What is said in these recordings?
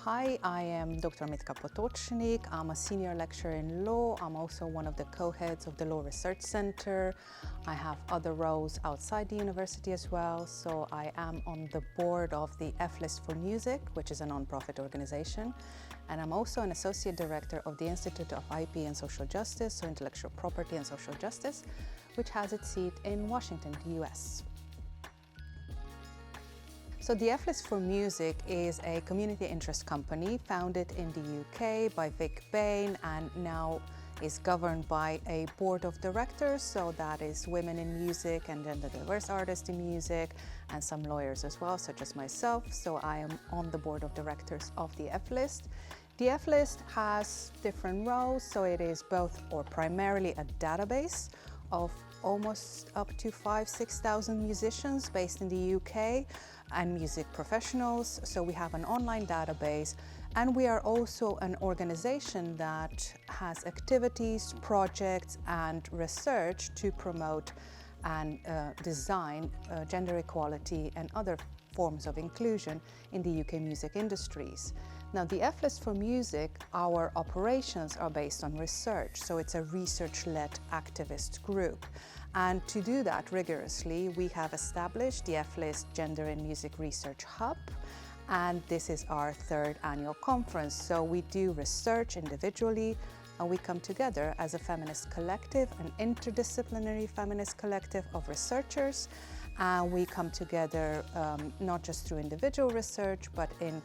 Hi, I am Dr. Mitka Potocznik. I'm a senior lecturer in law. I'm also one of the co-heads of the Law Research Center. I have other roles outside the university as well. So I am on the board of the F-List for Music, which is a non-profit organization. And I'm also an associate director of the Institute of IP and Social Justice, so Intellectual Property and Social Justice, which has its seat in Washington, the US. So the F-List for Music is a community interest company founded in the UK by Vic Bain and now is governed by a board of directors, so that is women in music and gender diverse artists in music and some lawyers as well, such as myself. So I am on the board of directors of the F-List. The F-List has different roles, so it is both or primarily a database of almost up to 6,000 musicians based in the UK and music professionals. So we have an online database, and we are also an organization that has activities, projects and research to promote and design gender equality and other forms of inclusion in the UK music industries. Now, the F-List for Music, our operations are based on research, so it's a research-led activist group. And to do that rigorously, we have established the F-List Gender in Music Research Hub, and this is our third annual conference. So we do research individually, and we come together as a feminist collective, an interdisciplinary feminist collective of researchers. And we come together not just through individual research, but in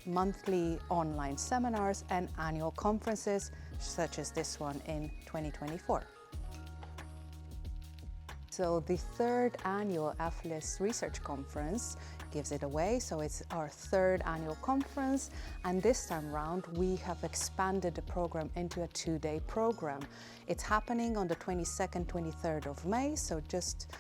monthly online seminars and annual conferences, such as this one in 2024. So the third annual F-List Research Conference gives it away. So it's our third annual conference, and this time round we have expanded the program into a 2-day program. It's happening on the 22nd, 23rd of May, so just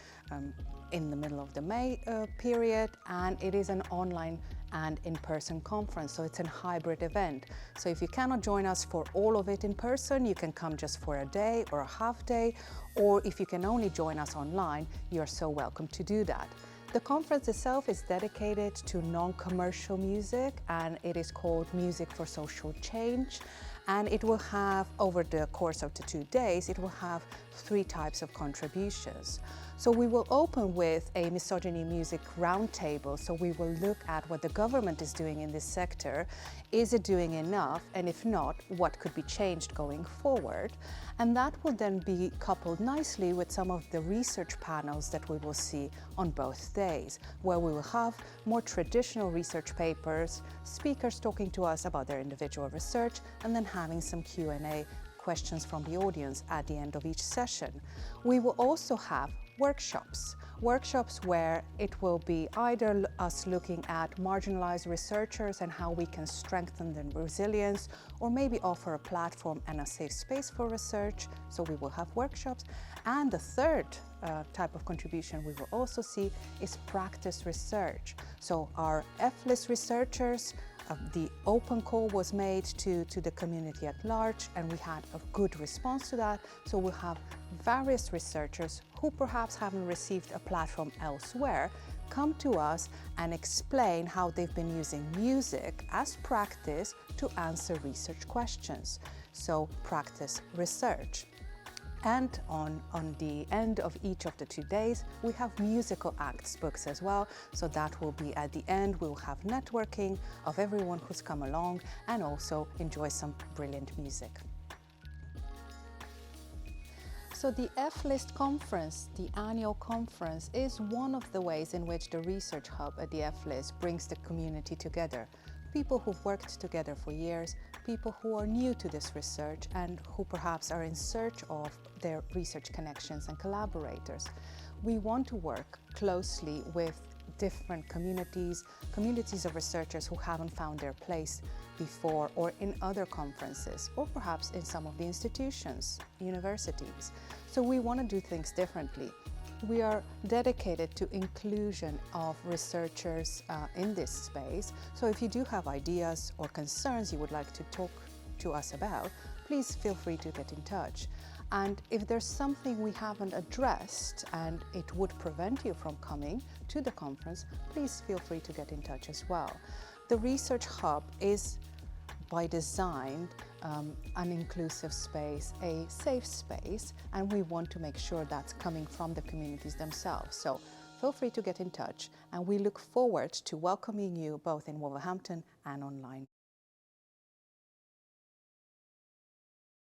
in the middle of the May period, and it is an online and in-person conference, so it's a hybrid event. So if you cannot join us for all of it in person, you can come just for a day or a half day, or if you can only join us online, you're so welcome to do that. The conference itself is dedicated to non-commercial music, and it is called Music for Social Change. And it will have, over the course of the 2 days, it will have 3 types of contributions. So we will open with a misogyny music roundtable. So we will look at what the government is doing in this sector. Is it doing enough? And if not, what could be changed going forward? And that will then be coupled nicely with some of the research panels that we will see on both days, where we will have more traditional research papers, speakers talking to us about their individual research, and then having some Q&A questions from the audience at the end of each session. We will also have workshops where it will be either us looking at marginalized researchers and how we can strengthen their resilience, or maybe offer a platform and a safe space for research. So we will have workshops. And the third type of contribution we will also see is practice research. So our F-List researchers, the open call was made to the community at large, and we had a good response to that. So we'll have various researchers who perhaps haven't received a platform elsewhere come to us and explain how they've been using music as practice to answer research questions. So practice research. And on the end of each of the 2 days, we have musical acts books as well. So that will be at the end. We'll have networking of everyone who's come along and also enjoy some brilliant music. So the F-List conference, the annual conference, is one of the ways in which the Research Hub at the F-List brings the community together. People who've worked together for years, people who are new to this research and who perhaps are in search of their research connections and collaborators. We want to work closely with different communities of researchers who haven't found their place before, or in other conferences, or perhaps in some of the institutions, universities. So we want to do things differently. We are dedicated to inclusion of researchers in this space. So if you do have ideas or concerns you would like to talk to us about, please feel free to get in touch. And if there's something we haven't addressed and it would prevent you from coming to the conference, please feel free to get in touch as well. The Research Hub is by design an inclusive space, a safe space, and we want to make sure that's coming from the communities themselves. So feel free to get in touch, and we look forward to welcoming you both in Wolverhampton and online.